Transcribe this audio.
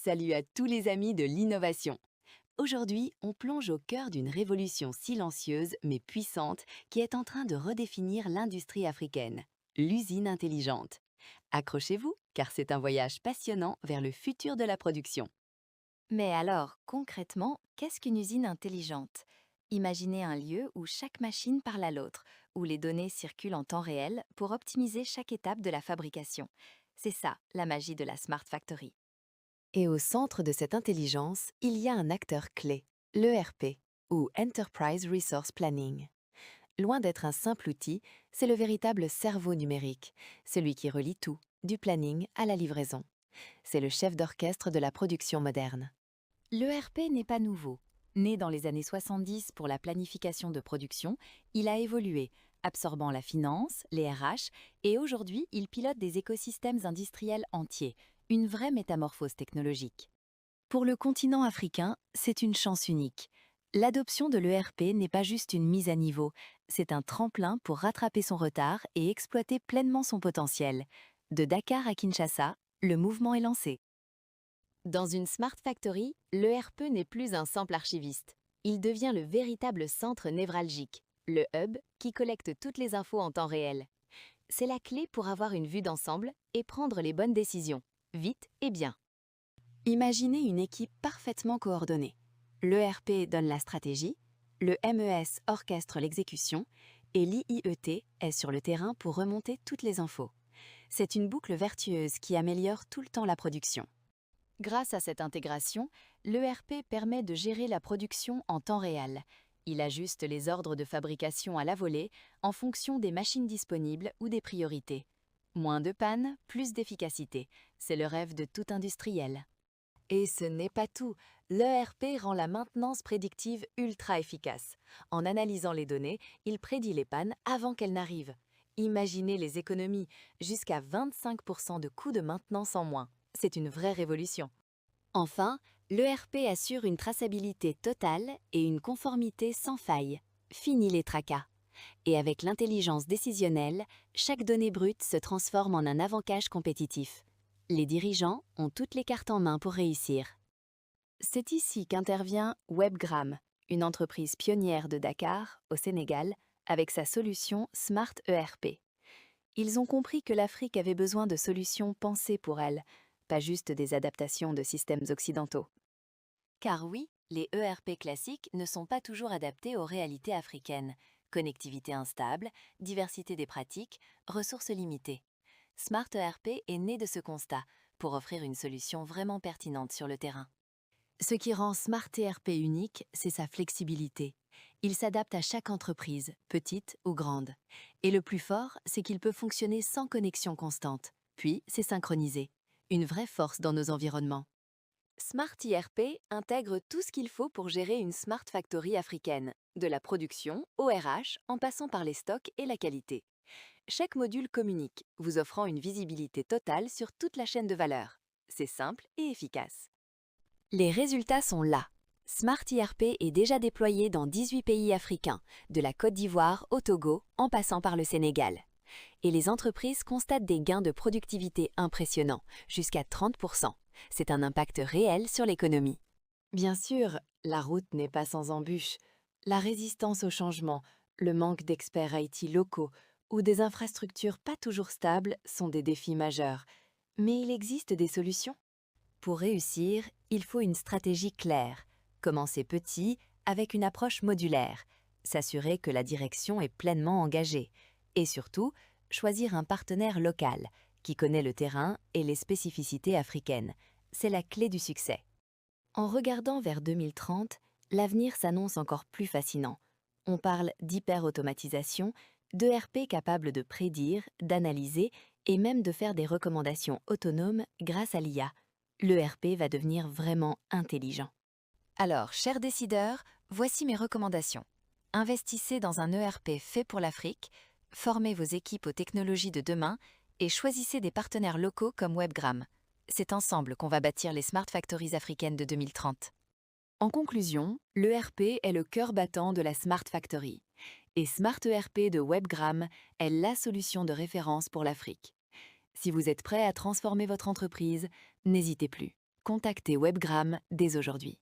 Salut à tous les amis de l'innovation. Aujourd'hui, on plonge au cœur d'une révolution silencieuse mais puissante qui est en train de redéfinir l'industrie africaine, l'usine intelligente. Accrochez-vous, car c'est un voyage passionnant vers le futur de la production. Mais alors, concrètement, qu'est-ce qu'une usine intelligente? Imaginez un lieu où chaque machine parle à l'autre, où les données circulent en temps réel pour optimiser chaque étape de la fabrication. C'est ça, la magie de la Smart Factory. Et au centre de cette intelligence, il y a un acteur clé, l'ERP, ou Enterprise Resource Planning. Loin d'être un simple outil, c'est le véritable cerveau numérique, celui qui relie tout, du planning à la livraison. C'est le chef d'orchestre de la production moderne. L'ERP n'est pas nouveau. Né dans les années 70 pour la planification de production, il a évolué, absorbant la finance, les RH, et aujourd'hui il pilote des écosystèmes industriels entiers, une vraie métamorphose technologique. Pour le continent africain, c'est une chance unique. L'adoption de l'ERP n'est pas juste une mise à niveau, c'est un tremplin pour rattraper son retard et exploiter pleinement son potentiel. De Dakar à Kinshasa, le mouvement est lancé. Dans une Smart Factory, l'ERP n'est plus un simple archiviste. Il devient le véritable centre névralgique, le hub qui collecte toutes les infos en temps réel. C'est la clé pour avoir une vue d'ensemble et prendre les bonnes décisions, vite et bien. Imaginez une équipe parfaitement coordonnée. L'ERP donne la stratégie, le MES orchestre l'exécution et l'IIET est sur le terrain pour remonter toutes les infos. C'est une boucle vertueuse qui améliore tout le temps la production. Grâce à cette intégration, l'ERP permet de gérer la production en temps réel. Il ajuste les ordres de fabrication à la volée en fonction des machines disponibles ou des priorités. Moins de pannes, plus d'efficacité. C'est le rêve de tout industriel. Et ce n'est pas tout. L'ERP rend la maintenance prédictive ultra efficace. En analysant les données, il prédit les pannes avant qu'elles n'arrivent. Imaginez les économies, jusqu'à 25% de coûts de maintenance en moins. C'est une vraie révolution. Enfin, l'ERP assure une traçabilité totale et une conformité sans faille. Fini les tracas. Et avec l'intelligence décisionnelle, chaque donnée brute se transforme en un avantage compétitif. Les dirigeants ont toutes les cartes en main pour réussir. C'est ici qu'intervient Webgram, une entreprise pionnière de Dakar, au Sénégal, avec sa solution Smart ERP. Ils ont compris que l'Afrique avait besoin de solutions pensées pour elle, pas juste des adaptations de systèmes occidentaux. Car oui, les ERP classiques ne sont pas toujours adaptés aux réalités africaines. Connectivité instable, diversité des pratiques, ressources limitées. Smart ERP est né de ce constat pour offrir une solution vraiment pertinente sur le terrain. Ce qui rend Smart ERP unique, c'est sa flexibilité. Il s'adapte à chaque entreprise, petite ou grande. Et le plus fort, c'est qu'il peut fonctionner sans connexion constante. Puis, c'est synchronisé. Une vraie force dans nos environnements. Smart ERP intègre tout ce qu'il faut pour gérer une Smart Factory africaine, de la production au RH en passant par les stocks et la qualité. Chaque module communique, vous offrant une visibilité totale sur toute la chaîne de valeur. C'est simple et efficace. Les résultats sont là. Smart ERP est déjà déployé dans 18 pays africains, de la Côte d'Ivoire au Togo en passant par le Sénégal. Et les entreprises constatent des gains de productivité impressionnants, jusqu'à 30%. C'est un impact réel sur l'économie. Bien sûr, la route n'est pas sans embûches. La résistance au changement, le manque d'experts IT locaux ou des infrastructures pas toujours stables sont des défis majeurs. Mais il existe des solutions. Pour réussir, il faut une stratégie claire. Commencer petit, avec une approche modulaire. S'assurer que la direction est pleinement engagée. Et surtout, choisir un partenaire local, qui connaît le terrain et les spécificités africaines. C'est la clé du succès. En regardant vers 2030, l'avenir s'annonce encore plus fascinant. On parle d'hyper-automatisation, d'ERP capable de prédire, d'analyser et même de faire des recommandations autonomes grâce à l'IA. L'ERP va devenir vraiment intelligent. Alors, chers décideurs, voici mes recommandations. Investissez dans un ERP fait pour l'Afrique, formez vos équipes aux technologies de demain et choisissez des partenaires locaux comme Webgram. C'est ensemble qu'on va bâtir les Smart Factories africaines de 2030. En conclusion, l'ERP est le cœur battant de la Smart Factory. Et Smart ERP de Webgram est la solution de référence pour l'Afrique. Si vous êtes prêt à transformer votre entreprise, n'hésitez plus. Contactez Webgram dès aujourd'hui.